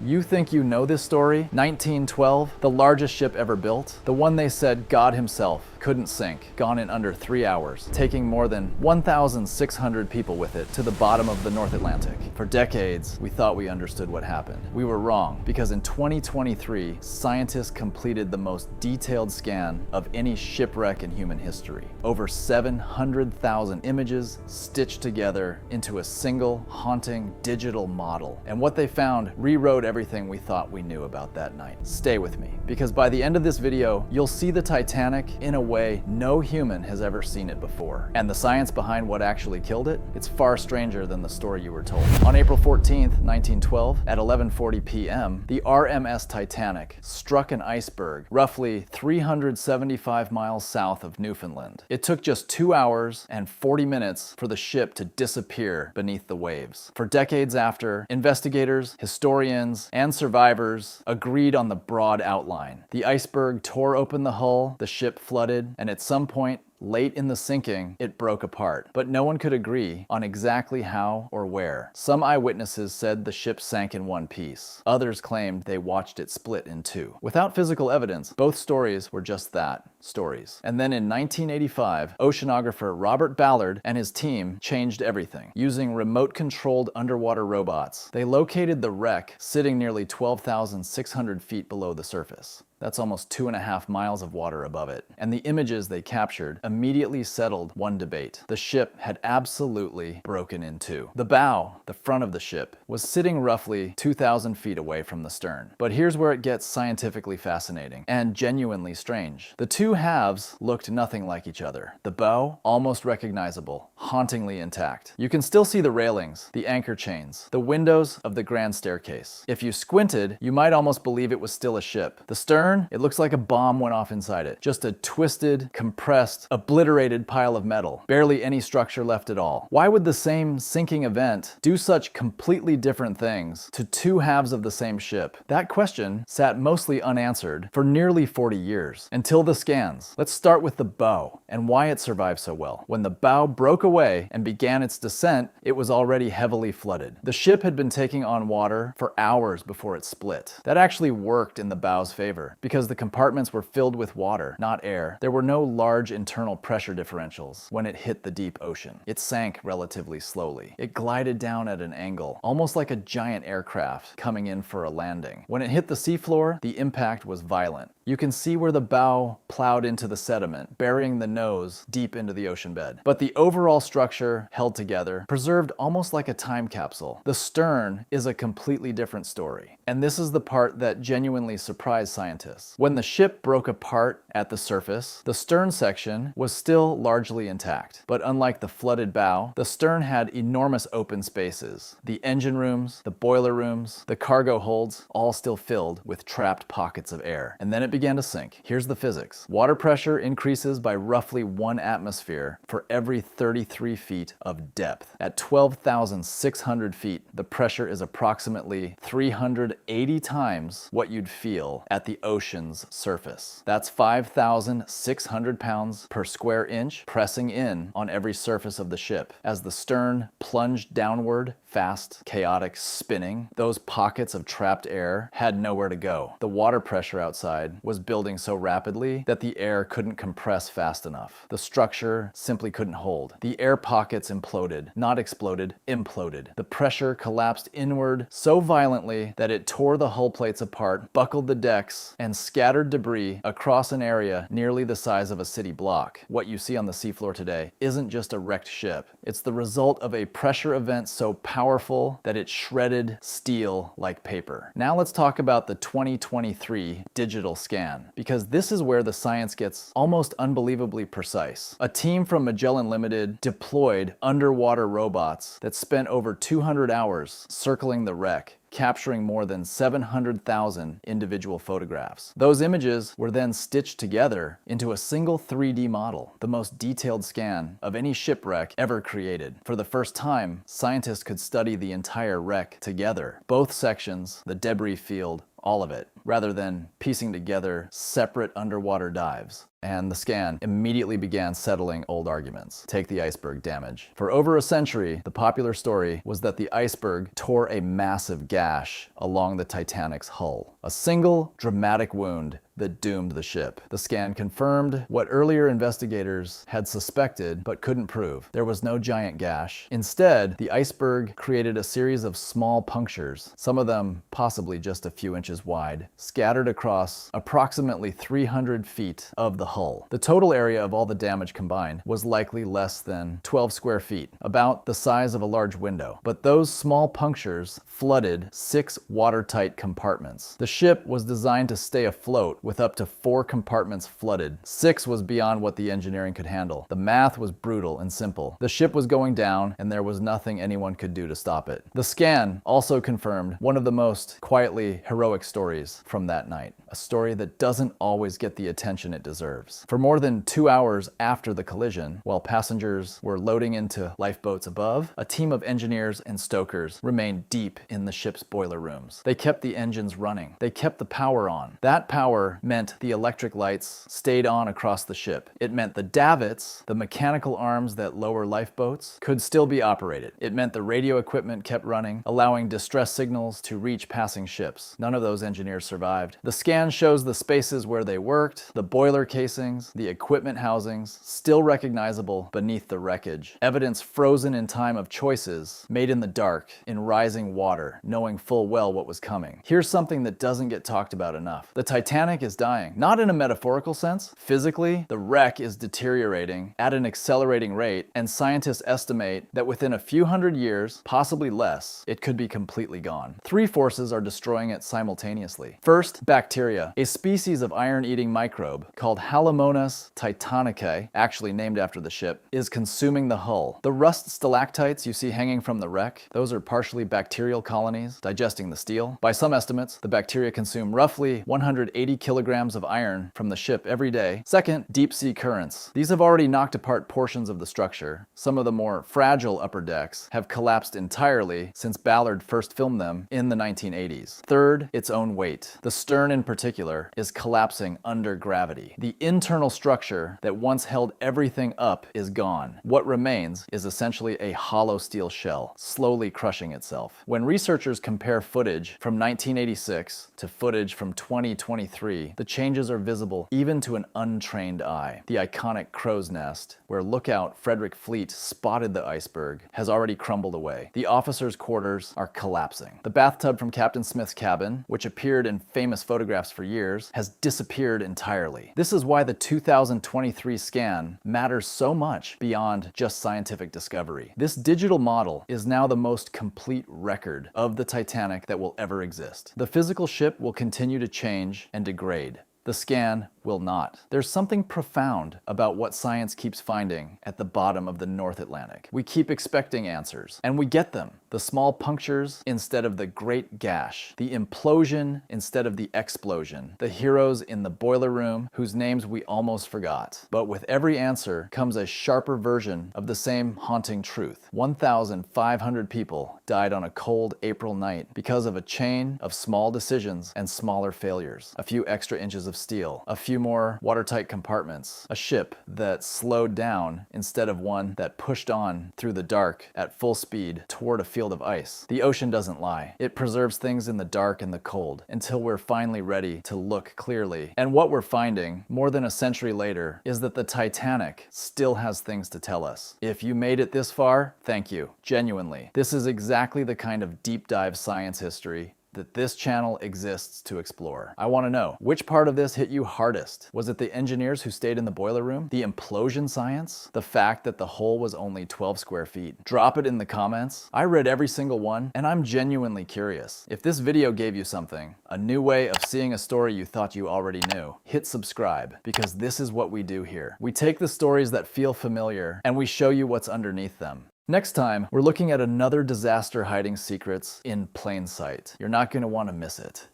You think you know this story? 1912, the largest ship ever built, the one they said God himself couldn't sink, gone in under 3 hours, taking more than 1,600 people with it to the bottom of the North Atlantic. For decades, we thought we understood what happened. We were wrong, because in 2023, scientists completed the most detailed scan of any shipwreck in human history. Over 700,000 images stitched together into a single, haunting digital model. And what they found rewrote everything we thought we knew about that night. Stay with me, because by the end of this video, you'll see the Titanic in a way no human has ever seen it before. And the science behind what actually killed it, it's far stranger than the story you were told. On April 14th, 1912, at 11:40 p.m., the RMS Titanic struck an iceberg roughly 375 miles south of Newfoundland. It took just 2 hours and 40 minutes for the ship to disappear beneath the waves. For decades after, investigators, historians, and survivors agreed on the broad outline. The iceberg tore open the hull, the ship flooded, and at some point, late in the sinking, it broke apart, but no one could agree on exactly how or where. Some eyewitnesses said the ship sank in one piece. Others claimed they watched it split in two. Without physical evidence, both stories were just that, stories. And then in 1985, oceanographer Robert Ballard and his team changed everything. Using remote-controlled underwater robots, they located the wreck sitting nearly 12,600 feet below the surface. That's almost 2.5 miles of water above it. And the images they captured immediately settled one debate. The ship had absolutely broken in two. The bow, the front of the ship, was sitting roughly 2,000 feet away from the stern. But here's where it gets scientifically fascinating and genuinely strange. The two halves looked nothing like each other. The bow, almost recognizable, hauntingly intact. You can still see the railings, the anchor chains, the windows of the grand staircase. If you squinted, you might almost believe it was still a ship. The stern, it looks like a bomb went off inside it. Just a twisted, compressed, obliterated pile of metal. Barely any structure left at all. Why would the same sinking event do such completely different things to two halves of the same ship? That question sat mostly unanswered for nearly 40 years, until the scans. Let's start with the bow and why it survived so well. When the bow broke away and began its descent, it was already heavily flooded. The ship had been taking on water for hours before it split. That actually worked in the bow's favor, because the compartments were filled with water, not air. There were no large internal pressure differentials when it hit the deep ocean. It sank relatively slowly. It glided down at an angle, almost like a giant aircraft coming in for a landing. When it hit the seafloor, the impact was violent. You can see where the bow plowed into the sediment, burying the nose deep into the ocean bed. But the overall structure held together, preserved almost like a time capsule. The stern is a completely different story. And this is the part that genuinely surprised scientists. When the ship broke apart at the surface, the stern section was still largely intact. But unlike the flooded bow, the stern had enormous open spaces. The engine rooms, the boiler rooms, the cargo holds, all still filled with trapped pockets of air. And then it began to sink. Here's the physics. Water pressure increases by roughly 1 atmosphere for every 33 feet of depth. At 12,600 feet, the pressure is approximately 380 times what you'd feel at the ocean's surface. That's 5,600 pounds per square inch pressing in on every surface of the ship. As the stern plunged downward, fast, chaotic spinning, those pockets of trapped air had nowhere to go. The water pressure outside was building so rapidly that the air couldn't compress fast enough. The structure simply couldn't hold. The air pockets imploded, not exploded, imploded. The pressure collapsed inward so violently that it tore the hull plates apart, buckled the decks, and scattered debris across an area nearly the size of a city block. What you see on the seafloor today isn't just a wrecked ship. It's the result of a pressure event so powerful that it shredded steel like paper. Now let's talk about the 2023 digital scan, because this is where the science gets almost unbelievably precise. A team from Magellan Limited deployed underwater robots that spent over 200 hours circling the wreck, capturing more than 700,000 individual photographs. Those images were then stitched together into a single 3D model, the most detailed scan of any shipwreck ever created. For the first time, scientists could study the entire wreck together. Both sections, the debris field, all of it, rather than piecing together separate underwater dives. And the scan immediately began settling old arguments. Take the iceberg damage. For over a century, the popular story was that the iceberg tore a massive gash along the Titanic's hull. A single dramatic wound that doomed the ship. The scan confirmed what earlier investigators had suspected but couldn't prove. There was no giant gash. Instead, the iceberg created a series of small punctures, some of them possibly just a few inches wide, scattered across approximately 300 feet of the hull. The total area of all the damage combined was likely less than 12 square feet, about the size of a large window. But those small punctures flooded 6 watertight compartments. The ship was designed to stay afloat with up to 4 compartments flooded. 6 was beyond what the engineering could handle. The math was brutal and simple. The ship was going down, and there was nothing anyone could do to stop it. The scan also confirmed one of the most quietly heroic stories from that night. A story that doesn't always get the attention it deserves. For more than 2 hours after the collision, while passengers were loading into lifeboats above, a team of engineers and stokers remained deep in the ship's boiler rooms. They kept the engines running. They kept the power on. That power meant the electric lights stayed on across the ship. It meant the davits, the mechanical arms that lower lifeboats, could still be operated. It meant the radio equipment kept running, allowing distress signals to reach passing ships. None of those engineers survived. The scan shows the spaces where they worked, the boiler casings, the equipment housings, still recognizable beneath the wreckage. Evidence frozen in time of choices made in the dark, in rising water, knowing full well what was coming. Here's something that doesn't get talked about enough. The Titanic is dying. Not in a metaphorical sense. Physically, the wreck is deteriorating at an accelerating rate, and scientists estimate that within a few hundred years, possibly less, it could be completely gone. 3 forces are destroying it simultaneously. First, bacteria, a species of iron-eating microbe called Halomonas titanicae, actually named after the ship, is consuming the hull. The rust stalactites you see hanging from the wreck, those are partially bacterial colonies digesting the steel. By some estimates, the bacteria consume roughly 180 kilograms of iron from the ship every day. Second, deep sea currents. These have already knocked apart portions of the structure. Some of the more fragile upper decks have collapsed entirely since Ballard first filmed them in the 1980s. Third, its own weight. The stern in particular is collapsing under gravity. The internal structure that once held everything up is gone. What remains is essentially a hollow steel shell, slowly crushing itself. When researchers compare footage from 1986 to footage from 2023, the changes are visible even to an untrained eye. The iconic crow's nest, where lookout Frederick Fleet spotted the iceberg, has already crumbled away. The officers' quarters are collapsing. The bathtub from Captain Smith's cabin, which appeared in famous photographs for years, has disappeared entirely. This is why the 2023 scan matters so much beyond just scientific discovery. This digital model is now the most complete record of the Titanic that will ever exist. The physical ship will continue to change and degrade. The scan will not. There's something profound about what science keeps finding at the bottom of the North Atlantic. We keep expecting answers, and we get them. The small punctures instead of the great gash, the implosion instead of the explosion, the heroes in the boiler room whose names we almost forgot. But with every answer comes a sharper version of the same haunting truth. 1,500 people died on a cold April night because of a chain of small decisions and smaller failures. A few extra inches of steel, a few more watertight compartments, a ship that slowed down instead of one that pushed on through the dark at full speed toward a field of ice. The ocean doesn't lie. It preserves things in the dark and the cold until we're finally ready to look clearly. And what we're finding, more than a century later, is that the Titanic still has things to tell us. If you made it this far, thank you. Genuinely. This is exactly the kind of deep dive science history that this channel exists to explore. I want to know, which part of this hit you hardest? Was it the engineers who stayed in the boiler room? The implosion science? The fact that the hole was only 12 square feet? Drop it in the comments. I read every single one, and I'm genuinely curious. If this video gave you something, a new way of seeing a story you thought you already knew, hit subscribe, because this is what we do here. We take the stories that feel familiar, and we show you what's underneath them. Next time, we're looking at another disaster hiding secrets in plain sight. You're not going to want to miss it.